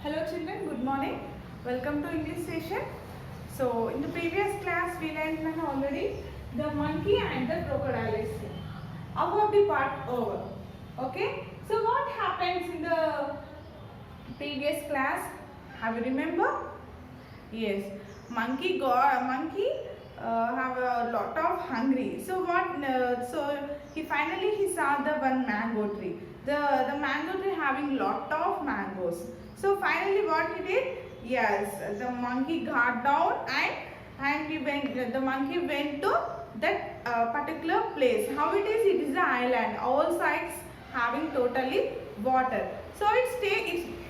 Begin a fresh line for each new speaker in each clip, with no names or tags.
Hello children, good morning. Welcome to English session. So in the previous class we learned already the monkey and the crocodile. About the part over. Okay. So what happens in the previous class? Have you remember? Yes. Monkey have a lot of hungry. So he finally saw the one mango tree. The mango tree having lot of mangoes. So finally what he did? Yes, the monkey got down and the monkey went to that particular place. How it is? It is an island. All sides having totally water. So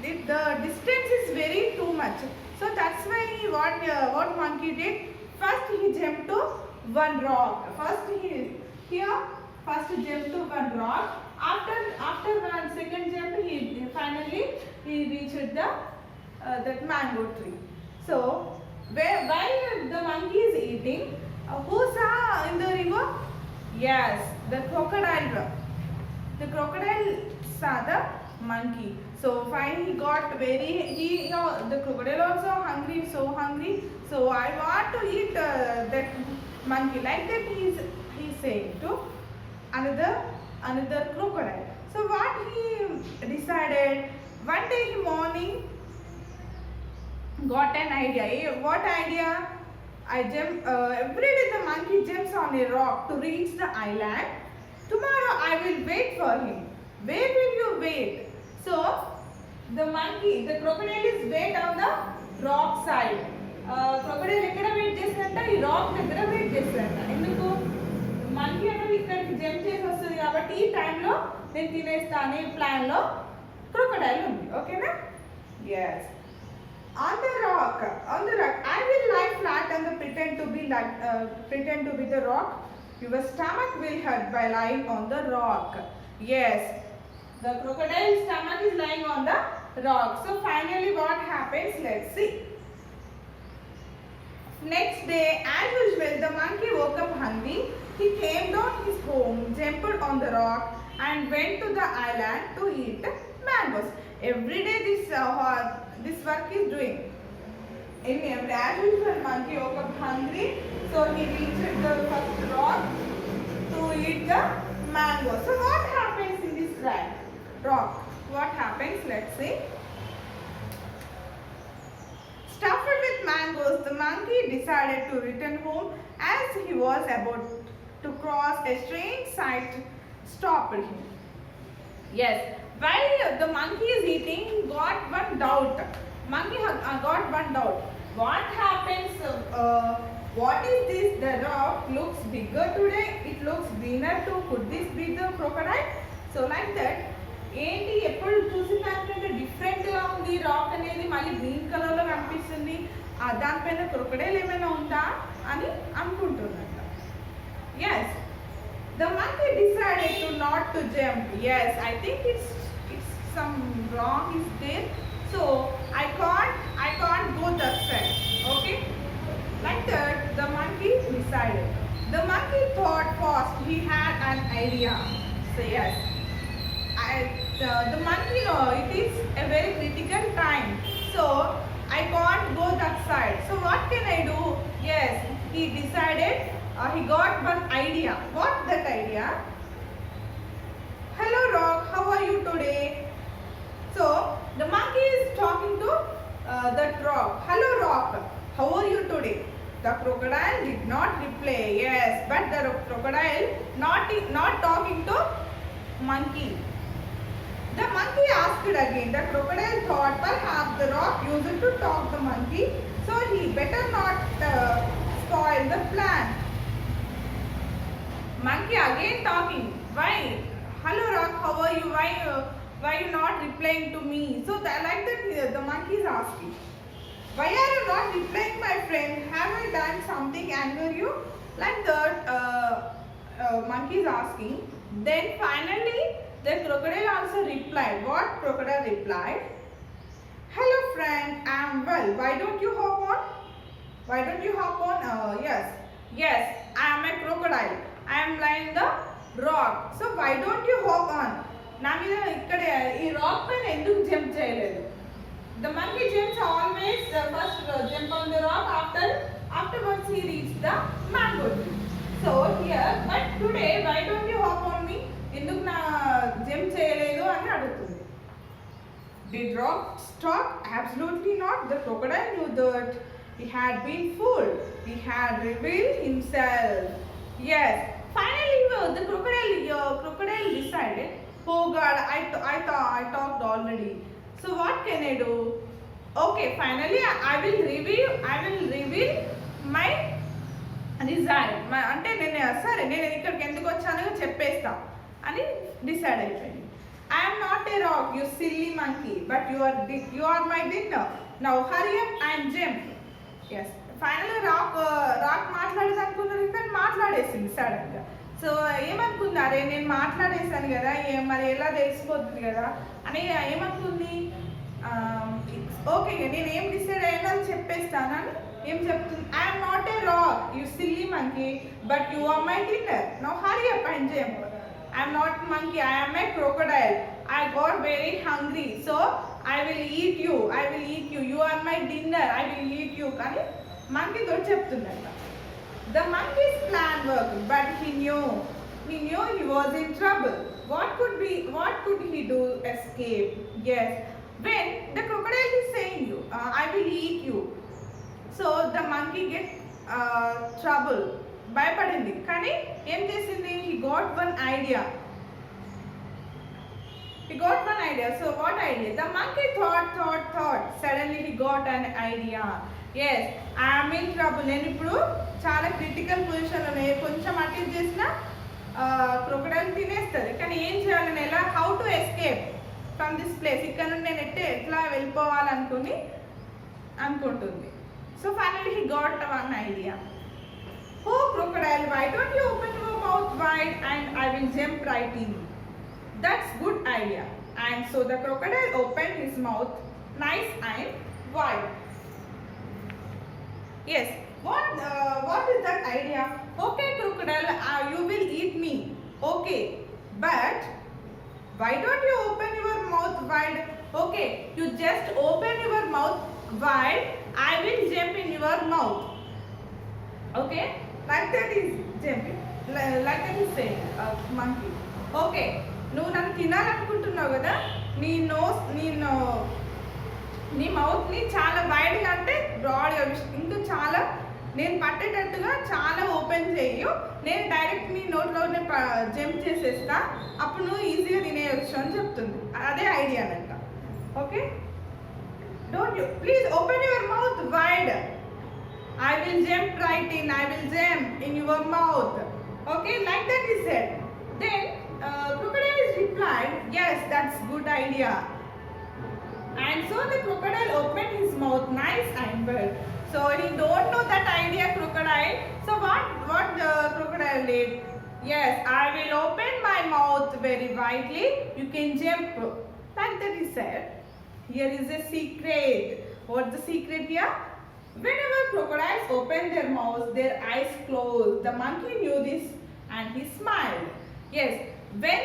the distance is very too much. So that's why what monkey did? First he jumped to one rock. First jumped to one rock. After one second jump, he finally reached the that mango tree. So while the monkey is eating, who saw in the river? Yes, the crocodile. The crocodile saw the monkey. So finally he got the crocodile also hungry, so hungry. So I want to eat that monkey. Like that he's saying to another crocodile. So what he decided, one day morning got an idea. What idea? Every day the monkey jumps on a rock to reach the island. Tomorrow I will wait for him. Where will you wait? So the crocodile is wait on the rock side. Crocodile ఎక్కడ wait చేస్తారంట? ఈ rock దగ్గర wait చేస్తారంట. ఎందుకు? Monkey అనేది ఇక్కడికి jump చేసి వస్తుంది కాబట్టి ఈ టైంలో నేను తినేస్తా అనే ప్లాన్ లో క్రొకడైల్ ఉంది. ఓకేనా? yes. On the rock, I will lie flat and pretend to be the rock. Your stomach will hurt by lying on the rock. Yes, the crocodile's stomach is lying on the rock. So finally what happens? Let's see. Next day, as usual, the monkey woke up hungry. He came down his home, jumped on the rock and went to the island to eat mangoes. Every day this work is doing. As usual, monkey woke up hungry, so he reached the first rock to eat the mango. So what happens in this rock? What happens? Let's see. Stuffed with mangoes, the monkey decided to return home. As he was about to cross, a strange sight stopped him. Yes, while the monkey is eating, got one doubt. Monkey got one doubt. What happens? What is this? The rock looks bigger today. It looks greener too. Could this be the crocodile? So like that. ఏంటి ఎప్పుడు చూసిన దానికంటే డిఫరెంట్గా ఉంది rock అనేది మళ్ళీ green కలర్లో కనిపిస్తుంది దానిపైన క్రొకడైల్ ఏమైనా ఉందా అని అనుకుంటున్నట్ట. yes, the monkey decided to not to jump. yes, I think it's some wrong is there, so I can't go that side. okay, like that the monkey decided. The monkey thought fast. He had an idea. So yes, the monkey it is a very critical time, so I can't go that side. So what can I do? Yes, he decided. He got one idea. What that idea? Hello rock, how are you today? So the monkey is talking to that rock. Hello rock, how are you today? The crocodile did not reply. Yes, but the crocodile not talking to monkey. The monkey asked again. The crocodile thought perhaps the rock used to talk the monkey, so he better not spoil the plan. Monkey again talking. Why? Hello rock, how are you? Why you not replying to me? So like that the monkey is asking. Why are you not replying, my friend? Have I done something anger you? Like that monkey is asking. Then finally the crocodile also replied. What crocodile replied? Hello friend, I am well. Why don't you hop on? Yes, I am a crocodile. I am lying the rock. So why don't you hop on? నా మీద ఇక్కడ ఈ rock పైన ఎందుకు jump చేయలేదు? The monkey jumps always first jump on the rock, afterwards he reaches the mango tree. So here, but today why don't you hop on me? ఎందుకు నా jump చేయలేదు అని అడుగుతుంది. Did rock stop? Absolutely not. The crocodile knew that he had been fooled. He had revealed himself. Yes. Finally, the crocodile decided, oh God, I talked already. So what can I do? Okay, finally I will reveal my resign. అంటే నేను సరే నేను ఇక్కడికి ఎందుకు వచ్చానో చెప్పేస్తా అని decide అయిపోయింది. I am not a rock, you silly monkey, but you are my dinner. Now hurry up and jump. Yes. Finally rock మాట్లాడేది అనుకున్నారు కానీ మాట్లాడేసింది సడన్ గా. సో ఏమనుకుంది, అరే నేను మాట్లాడేసాను కదా, మరి ఎలా తెలిసిపోతుంది కదా అని ఏమనుకుంది, ఓకే నేను ఏం డిసైడ్ అయ్యానో అని చెప్పేస్తానని ఏం చెప్తుంది, I'm not a rock you silly monkey but you are my dinner now hurry up and jump. I'm not monkey, I'm a crocodile, I got very hungry, so I will eat you, you are my dinner, I will eat you అని monkey తోటి చెప్తుందంట. The monkey's plan worked, but he knew he was in trouble. What could he do to escape? Yes, when the crocodile is saying you, I will eat you. So the monkey get trouble. భయపడింది కానీ ఏం చేసింది, he got one idea. So what idea? The monkey thought. Suddenly he got an idea. Yes, I am in trouble. నేను ఇప్పుడు చాలా critical పొజిషన్లో కొంచెం అటు చేసిన క్రొకడైల్ తినేస్తుంది, కానీ ఏం చేయాలి, నేను ఎలా how to escape from this place, ఇక్కడ నుండి నేను ఎట్లా అనుకుంటుంది. So finally he got one idea. Oh crocodile, why don't you open your mouth wide and I will jump right in. That's good idea. And so the crocodile open his mouth nice and wide. Yes. What is that idea? Okay, crocodile, you will eat me. Okay, but why don't you open your mouth wide? Okay, you just open your mouth wide. I will jump in your mouth. Okay, like that is jumping. Like that is saying monkey. Okay, నువ్వు నన్ను తినాలనుకుంటున్నావు కదా, నీ మౌత్ని చాలా వైడ్గా అంటే బ్రాడ్గా ఇంకా చాలా నేను పట్టేటట్టుగా చాలా ఓపెన్ చేయు, నేను డైరెక్ట్ నీ నోట్లోనే జంప్ చేసేస్తా, అప్పుడు నువ్వు ఈజీగా తినేయచ్చు అని చెప్తుంది. అదే ఐడియా అంట. Okay, don't you please open your mouth wide, I will jump right in, I will jump in your mouth. Okay, like that is said. Then crocodile is replied, yes, that's good idea. And so the crocodile opened his mouth nice and well. So he don't know that idea, crocodile. So what the crocodile did? Yes, I will open my mouth very widely. You can jump. Like that he said. Here is a secret. What's the secret here? Whenever crocodiles open their mouths, their eyes close. The monkey knew this and he smiled. Yes, when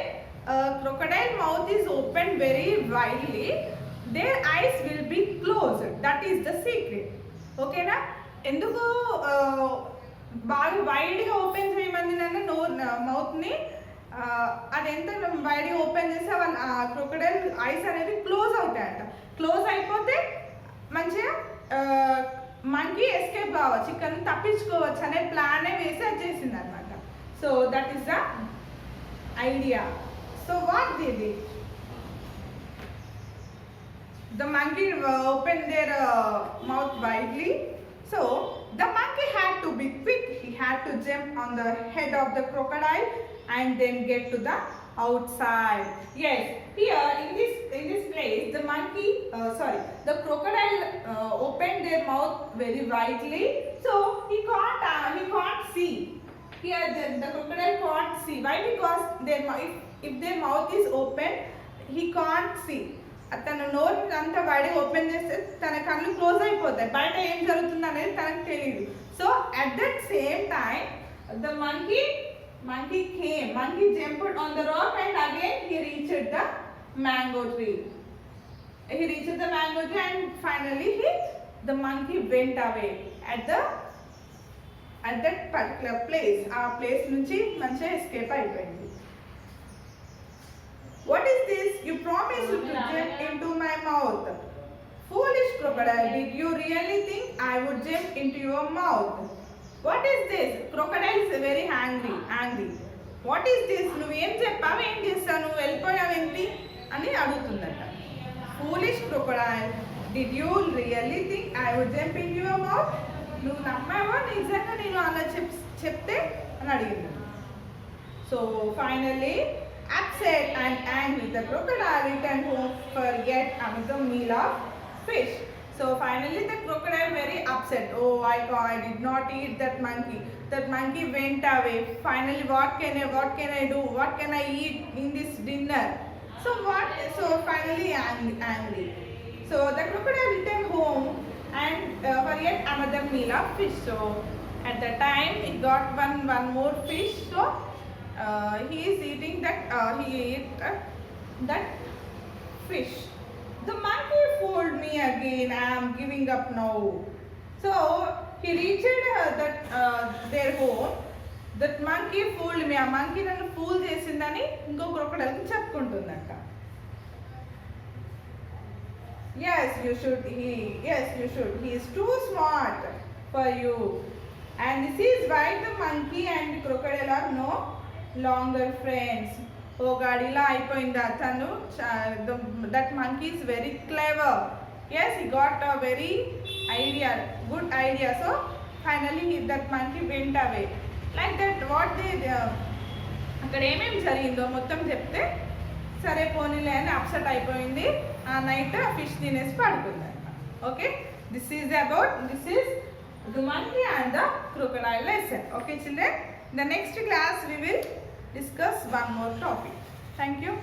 crocodile mouth is opened very widely, their eyes will be closed. That is the secret. Okay na? ఎందుకు బాగా వైడ్గా open చేయమంది నన్ను మౌత్ని, అది ఎంత వైడ్గా open చేస్తే వాళ్ళ crocodile ice అనేది క్లోజ్ అవుతాయంట. క్లోజ్ అయిపోతే మంచిగా మంకీ ఎస్కేప్ కావచ్చు, ఇక్కడ తప్పించుకోవచ్చు అనే ప్లానే వేసి అది చేసింది అనమాట. So that is the idea. So what they did? The monkey opened their mouth widely. So the monkey had to be quick. He had to jump on the head of the crocodile and then get to the outside. Yes, here in this place, the crocodile opened their mouth very widely. So he can't see. Here the crocodile can't see. Why? Because if their mouth is open, he can't see. తన నోరు అంతా వైడ్గా open చేస్తే తన కళ్ళు close అయిపోతాయి, బయట ఏం జరుగుతుంది అనేది తనకు తెలియదు. So at that same time the monkey jumped on the rock and again he reached the mango tree. he reached the mango tree and finally the monkey went away at that particular place. ఆ place నుంచి మంచిగా escape అయిపోయింది. What is this? You promised to jump into my mouth. Foolish crocodile, did you really think I would jump into your mouth? What is this? Crocodile is very angry. What is this? నువ్వేం చెప్పావు, ఏం చేస్తావు, నువ్వు వెళ్ళిపోయావేంటి అని అడుగుతుందట. Foolish crocodile, did you really think I would jump into your mouth? నువ్వు నమ్మావా నిజంగా నేను అలా చెప్తే అని అడిగింది. So finally, upset and angry, the crocodile returned home for yet another meal of fish. So finally the crocodile very upset. Oh, I did not eat that monkey. That monkey went away. Finally, what can I do? What can I eat in this dinner? So finally angry. So the crocodile returned home and for yet another meal of fish. So at the time it got one more fish. So he is eating that. He ate that fish. The monkey fooled me again. I am giving up now. So he reached their home. That monkey fooled me. ఆ monkey నన్ను fool చేసిందని ఇంకో crocodile కి చెప్పుకుంటుందంట. Yes, you should. He is too smart for you. And this is why the monkey and the crocodile are no longer friends. Oh God, ఇలా అయిపోయిందా తను. That monkey is very clever. Yes, he got a very good idea. So finally that monkey went away. Like that, what they అక్కడ ఏమేమి జరిగిందో మొత్తం చెప్తే సరే పోనీలే అని అప్సెట్ అయిపోయింది. ఆ నైట్ ఫిష్ తినేసి పడుకుందంట. Okay, this is the monkey and the crocodile lesson. Okay children, in the next class we will discuss one more topic. Thank you.